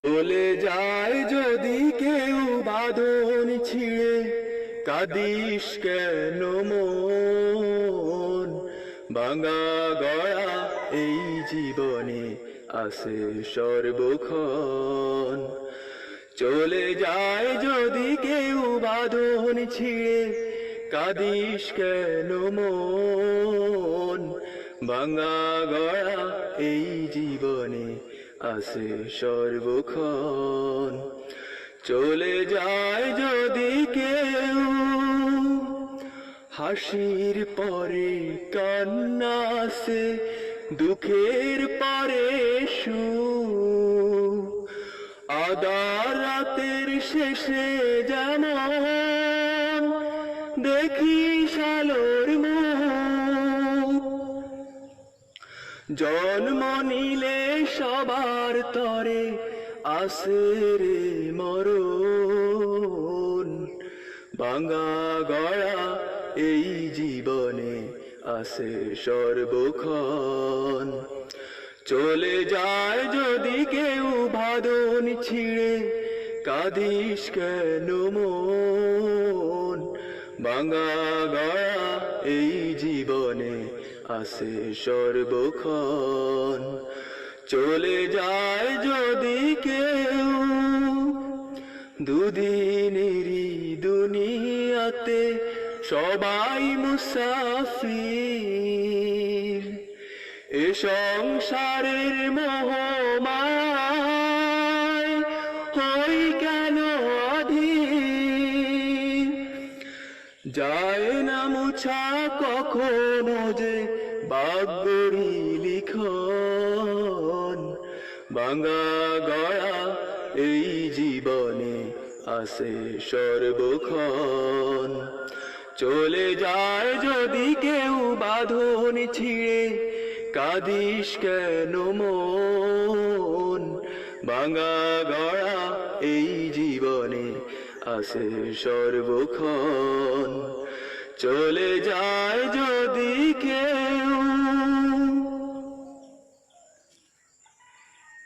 চলে যায় যদি কেউ বাঁধন ছিঁড়ে, কাঁদিস কেন মন? ভাঙা গড়া এই জীবনে আসে সর্বক্ষণ। চলে যায় যদি কেউ বাঁধন ছিঁড়ে, কাঁদিস কেন মন? ভাঙা গড়া এই জীবনে আসে সর্বক্ষণ। চলে যায় যদি কেউ, হাসির পরে কান্না আসে, দুঃখের পরে সুখ। আধার রাতের শেষে যেমন দেখি আলোর মুখ, জন্ম নিলে সবার তরে আসে রে মরণ। ভাঙা গড়া এই জীবনে আসে সর্বক্ষণ। চলে যায় যদি কেউ বাঁধন ছিঁড়ে, কাঁদিস কেন মন? ভাঙা গড়া এই জীবনে আসে সর্বক্ষণ। চলে যায় যদি কেউ, দুদিনেরই দুনিয়াতে সবাই মুসাফির। এ সংসারের মোহমায় হই কেন অধীর? যায় না মুছা কখনো যে ভাগ্যেরই লিখন। ভাঙা গড়া এই জীবনে আসে সর্বক্ষণ। চলে যায় যদি কেউ বাঁধন ছিঁড়ে, কাঁদিস কেন মন? ভাঙা গড়া এই জীবনে আসে সর্বক্ষণ। চলে যায় যদি কেউ